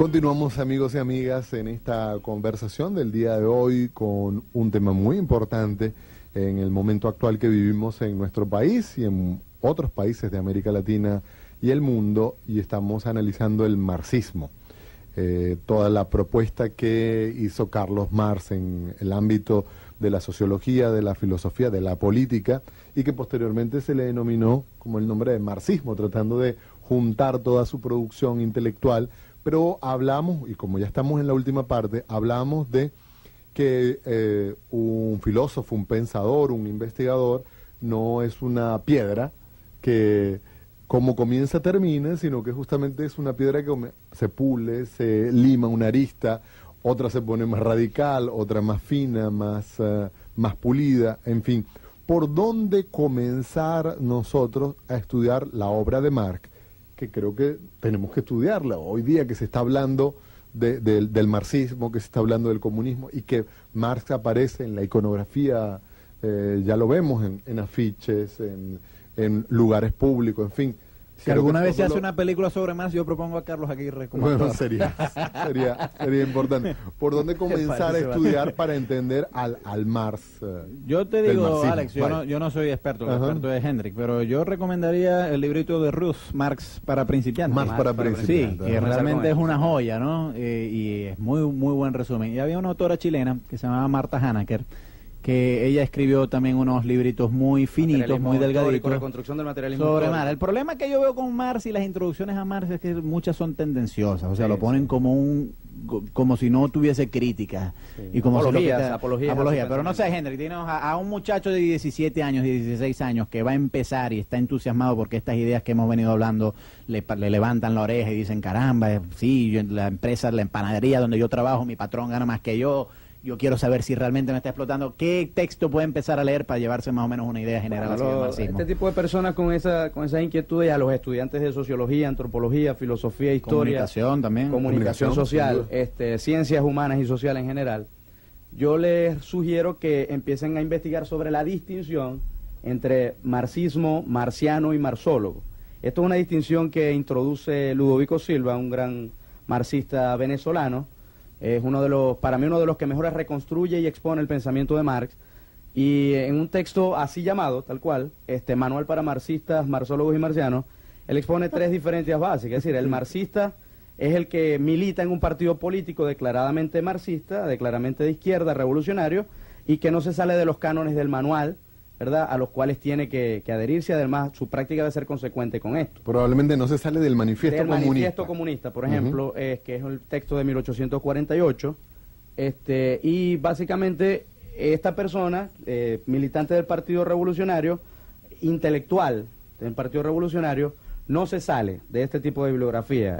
Continuamos, amigos y amigas, en esta conversación del día de hoy con un tema muy importante en el momento actual que vivimos en nuestro país y en otros países de América Latina y el mundo, y estamos analizando el marxismo. Toda la propuesta que hizo Carlos Marx en el ámbito de la sociología, de la filosofía, de la política, y que posteriormente se le denominó como el nombre de marxismo, tratando de juntar toda su producción intelectual. Pero hablamos, y como ya estamos en la última parte, hablamos de que un filósofo, un pensador, un investigador, no es una piedra que como comienza termina, sino que justamente es una piedra que se pule, se lima una arista, otra se pone más radical, otra más fina, más pulida, en fin. ¿Por dónde comenzar nosotros a estudiar la obra de Marx? Que creo que tenemos que estudiarla. Hoy día que se está hablando del marxismo, que se está hablando del comunismo, y que Marx aparece en la iconografía, ya lo vemos en afiches, en lugares públicos, en fin. Si alguna vez se hace una película sobre Marx, yo propongo a Carlos Aguirre como actor. Bueno, sería importante. ¿Por dónde comenzar a estudiar para entender al Marx? Yo te digo, Alex, yo no soy experto, el experto es Hendrik, pero yo recomendaría el librito de Ruth, Marx para principiantes. Marx para principiantes. Sí, que realmente es una joya, ¿no? Y es muy buen resumen. Y había una autora chilena que se llamaba Marta Hanaker, que ella escribió también unos libritos muy finitos, muy delgaditos, reconstrucción del materialismo sobre Marx. El problema que yo veo con Marx y las introducciones a Marx es que muchas son tendenciosas, o sea, lo ponen como si no tuviese crítica, y como apología, pero no sé, Hendrik, dinos a un muchacho de 17 años, 16 años que va a empezar y está entusiasmado porque estas ideas que hemos venido hablando le levantan la oreja y dicen, caramba, sí, la empresa, la empanadería donde yo trabajo, mi patrón gana más que yo quiero saber si realmente me está explotando. ¿Qué texto puede empezar a leer para llevarse más o menos una idea general del marxismo? Este tipo de personas con esas inquietudes, a los estudiantes de sociología, antropología, filosofía, historia, comunicación también, comunicación social, ciencias humanas y sociales en general, yo les sugiero que empiecen a investigar sobre la distinción entre marxismo, marciano y marxólogo. Esto es una distinción que introduce Ludovico Silva, un gran marxista venezolano. Es para mí uno de los que mejor reconstruye y expone el pensamiento de Marx, y en un texto así llamado, tal cual, Manual para marxistas, marxólogos y marcianos, él expone tres diferencias básicas. Es decir, el marxista es el que milita en un partido político declaradamente marxista, declaradamente de izquierda, revolucionario, y que no se sale de los cánones del manual, ¿verdad?, a los cuales tiene que adherirse. Además, su práctica debe ser consecuente con esto. Probablemente no se sale del manifiesto comunista. Del manifiesto comunista, por ejemplo, que es el texto de 1848, y básicamente esta persona, militante del Partido Revolucionario, intelectual del Partido Revolucionario, no se sale de este tipo de bibliografía.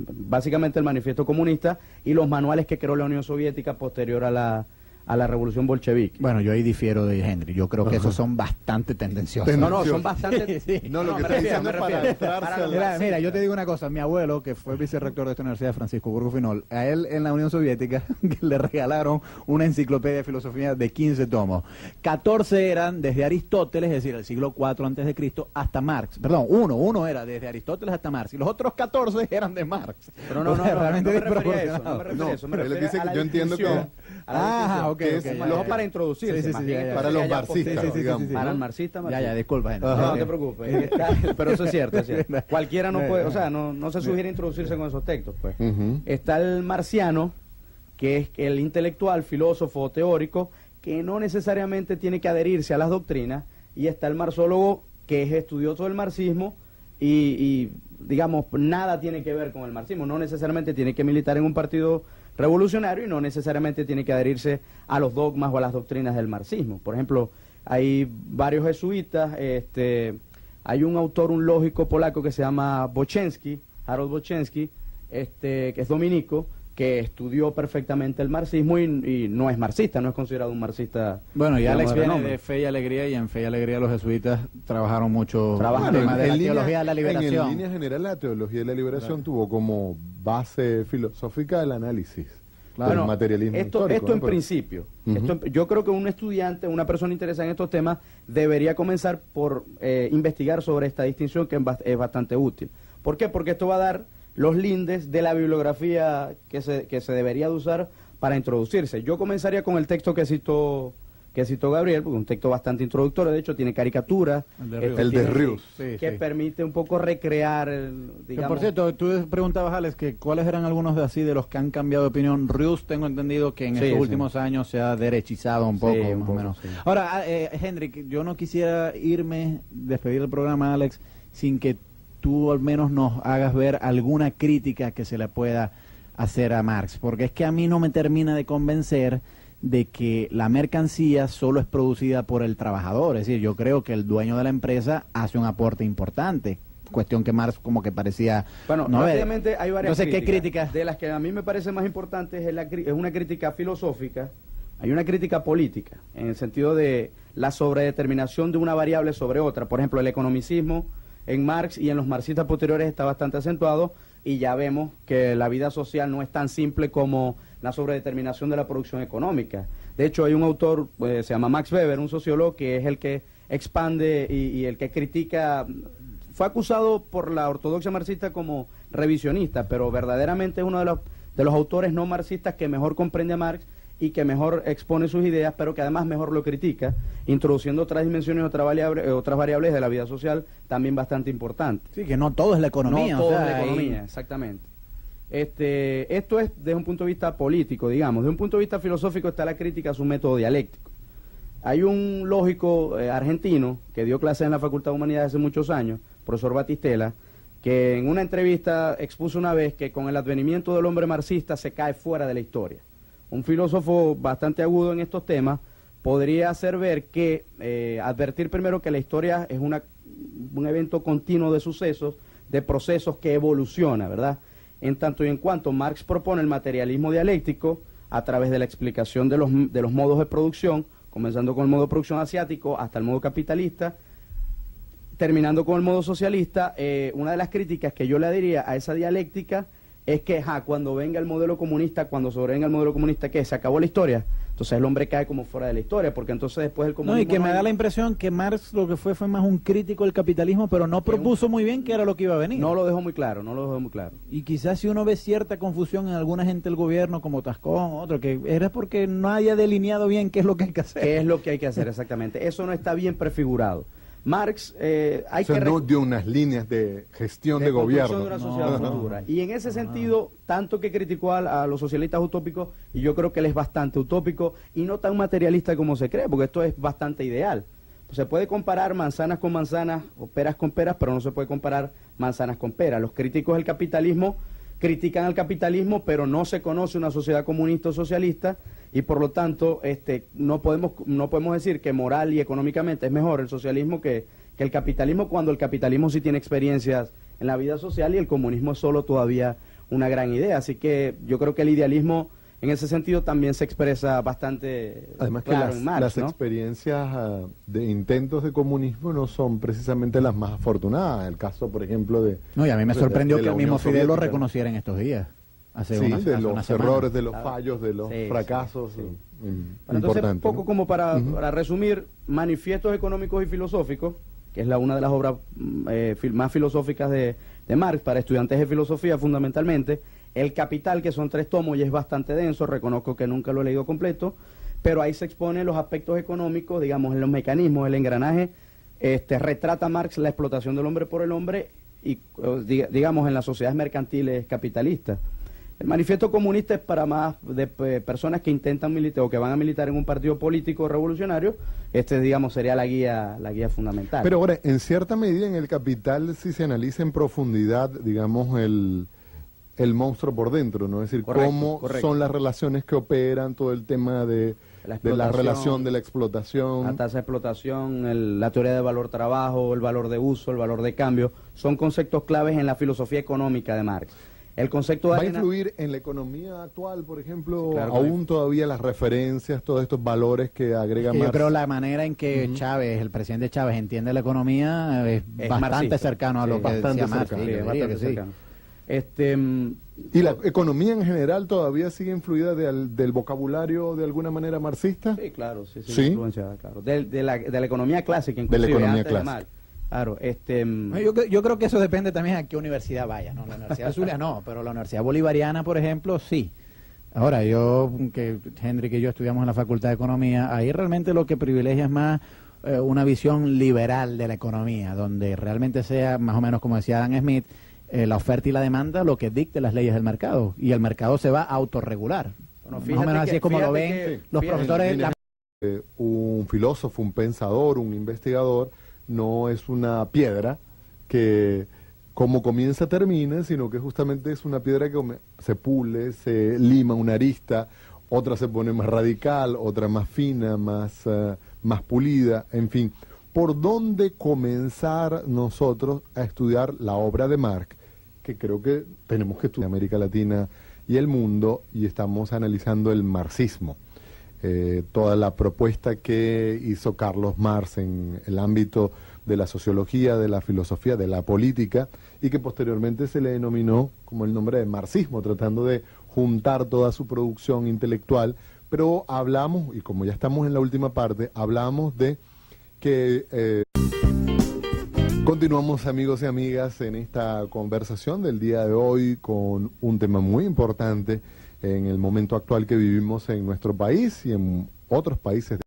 Básicamente el manifiesto comunista y los manuales que creó la Unión Soviética posterior a la revolución bolchevique. Bueno, yo ahí difiero de Henry. Yo creo que esos son bastante tendenciosos. No, son bastante... Sí. No, lo que estoy diciendo es para entrarse mira, yo te digo una cosa. Mi abuelo, que fue vicerrector de esta universidad, Francisco Burgo Finol, a él en la Unión Soviética le regalaron una enciclopedia de filosofía de 15 tomos. 14 eran desde Aristóteles, es decir, el siglo IV antes de Cristo, hasta Marx. Perdón, uno era desde Aristóteles hasta Marx, y los otros 14 eran de Marx. Pero no me refería a eso. Él dice que yo entiendo que... que es para introducirse, para los marxistas, digamos. Para el marxista. Ya, disculpa. No te preocupes, pero eso es cierto, Cualquiera no puede, o sea, no se sugiere introducirse con esos textos, pues. Está el marciano, que es el intelectual, filósofo, teórico, que no necesariamente tiene que adherirse a las doctrinas, y está el marxólogo, que es estudioso del marxismo, y digamos, nada tiene que ver con el marxismo, no necesariamente tiene que militar en un partido revolucionario y no necesariamente tiene que adherirse a los dogmas o a las doctrinas del marxismo. Por ejemplo, hay varios jesuitas, hay un autor, un lógico polaco que se llama Boczynski, Harold Boczynski, que es dominico, que estudió perfectamente el marxismo y no es marxista, no es considerado un marxista. Bueno, y Alex viene de Fe y Alegría, y en Fe y Alegría los jesuitas trabajaron mucho el tema de la teología de la liberación. En línea general, la teología de la liberación tuvo como base filosófica el análisis del materialismo histórico. Esto en principio. Yo creo que un estudiante, una persona interesada en estos temas, debería comenzar por investigar sobre esta distinción, que es bastante útil. ¿Por qué? Porque esto va a dar los lindes de la bibliografía que se debería de usar para introducirse. Yo comenzaría con el texto que citó Gabriel, porque es un texto bastante introductorio, de hecho tiene caricaturas, el de Rius, que permite un poco recrear, digamos... Por cierto, tú preguntabas, Alex, que cuáles eran algunos de los que han cambiado de opinión. Rius, tengo entendido que en estos últimos años se ha derechizado un poco, más o menos. Sí. Ahora, Hendrik, yo no quisiera despedir el programa, Alex, sin que tú al menos nos hagas ver alguna crítica que se le pueda hacer a Marx, porque es que a mí no me termina de convencer de que la mercancía solo es producida por el trabajador. Es decir, yo creo que el dueño de la empresa hace un aporte importante, cuestión que Marx como que parecía... Bueno, obviamente hay varias Entonces, ¿qué críticas? De las que a mí me parece más importante es una crítica filosófica, hay una crítica política, en el sentido de la sobredeterminación de una variable sobre otra. Por ejemplo, el economicismo en Marx y en los marxistas posteriores está bastante acentuado, y ya vemos que la vida social no es tan simple como la sobredeterminación de la producción económica. De hecho, hay un autor, se llama Max Weber, un sociólogo, que es el que expande y el que critica. Fue acusado por la ortodoxia marxista como revisionista, pero verdaderamente es uno de los autores no marxistas que mejor comprende a Marx y que mejor expone sus ideas, pero que además mejor lo critica, introduciendo otras dimensiones, otras variables de la vida social también bastante importantes. Sí, que no todo es la economía. No todo es la economía, exactamente. Esto es desde un punto de vista político, digamos. Desde un punto de vista filosófico está la crítica a su método dialéctico. Hay un lógico argentino que dio clases en la Facultad de Humanidades hace muchos años, profesor Batistela, que en una entrevista expuso una vez que con el advenimiento del hombre marxista se cae fuera de la historia. Un filósofo bastante agudo en estos temas podría hacer ver que, advertir primero que la historia es un evento continuo de sucesos, de procesos que evoluciona, ¿verdad? En tanto y en cuanto Marx propone el materialismo dialéctico a través de la explicación de los modos de producción, comenzando con el modo de producción asiático hasta el modo capitalista, terminando con el modo socialista. Una de las críticas que yo le diría a esa dialéctica es que cuando venga el modelo comunista, cuando sobrevenga el modelo comunista, ¿qué? ¿Se acabó la historia? Entonces el hombre cae como fuera de la historia, porque entonces después el comunismo... No, y que me da la impresión que Marx lo que fue más un crítico del capitalismo, pero no propuso muy bien qué era lo que iba a venir. No lo dejó muy claro, Y quizás si uno ve cierta confusión en alguna gente del gobierno, como Tascón, otro, que era porque no haya delineado bien qué es lo que hay que hacer. ¿Qué es lo que hay que hacer, exactamente? Eso no está bien prefigurado. Marx no dio unas líneas de gestión de gobierno. De una sociedad futura. Y en ese sentido, tanto que criticó a los socialistas utópicos, y yo creo que él es bastante utópico y no tan materialista como se cree, porque esto es bastante ideal. Se puede comparar manzanas con manzanas o peras con peras, pero no se puede comparar manzanas con peras. Los críticos del capitalismo critican al capitalismo, pero no se conoce una sociedad comunista o socialista, y por lo tanto no podemos decir que moral y económicamente es mejor el socialismo que el capitalismo, cuando el capitalismo sí tiene experiencias en la vida social y el comunismo es solo todavía una gran idea. Así que yo creo que el idealismo en ese sentido también se expresa bastante además claro que en Marx, las ¿no? experiencias de intentos de comunismo no son precisamente las más afortunadas. El caso, por ejemplo, de... No, y a mí me sorprendió que el mismo Unión Fidel lo Soviética, reconociera en estos días. De los errores, de los Claro. fallos, de los fracasos. Sí. Importante, Entonces, poco ¿no? como para resumir, Manifiestos Económicos y Filosóficos, que es una de las obras más filosóficas de Marx, para estudiantes de filosofía fundamentalmente. El Capital, que son 3 tomos y es bastante denso, reconozco que nunca lo he leído completo, pero ahí se exponen los aspectos económicos, digamos, en los mecanismos, el engranaje. Retrata Marx la explotación del hombre por el hombre y, digamos, en las sociedades mercantiles capitalistas. El Manifiesto Comunista es para más de personas que intentan militar o que van a militar en un partido político revolucionario. Digamos, sería la guía fundamental. Pero ahora, en cierta medida en el Capital, si se analiza en profundidad, digamos, el monstruo por dentro, ¿no? Es decir, cómo son las relaciones que operan, todo el tema de la relación de la explotación. La tasa de explotación, la teoría del valor trabajo, el valor de uso, el valor de cambio, son conceptos claves en la filosofía económica de Marx. El concepto de ¿Va a influir en la economía actual, por ejemplo, claro, aún todavía las referencias, todos estos valores que agrega Marx? Yo creo la manera en que Chávez, el presidente Chávez, entiende la economía es bastante marxista. cercano a lo que decía Marx. ¿Y la economía en general todavía sigue influida del vocabulario de alguna manera marxista? Sí, claro, sí, ¿Sí? influenciada, claro. De la economía clásica, inclusive, de la economía antes de clásica. Marx. Claro, Yo creo que eso depende también a qué universidad vaya, ¿no? La Universidad de Zulia no, pero la Universidad Bolivariana, por ejemplo, sí. Ahora, que Hendrik y yo estudiamos en la Facultad de Economía, ahí realmente lo que privilegia es más una visión liberal de la economía, donde realmente sea, más o menos como decía Adam Smith, la oferta y la demanda lo que dicte las leyes del mercado, y el mercado se va a autorregular. Bueno, Más o menos así es como lo ven los profesores. Un filósofo, un pensador, un investigador, no es una piedra que como comienza termina, sino que justamente es una piedra que se pule, se lima una arista, otra se pone más radical, otra más fina, más pulida, en fin. ¿Por dónde comenzar nosotros a estudiar la obra de Marx? Que creo que tenemos que estudiar América Latina y el mundo, y estamos analizando el marxismo. Toda la propuesta que hizo Carlos Marx en el ámbito de la sociología, de la filosofía, de la política, y que posteriormente se le denominó como el nombre de marxismo, tratando de juntar toda su producción intelectual. Pero hablamos, y como ya estamos en la última parte, hablamos de que continuamos, amigos y amigas, en esta conversación del día de hoy con un tema muy importante en el momento actual que vivimos en nuestro país y en otros países.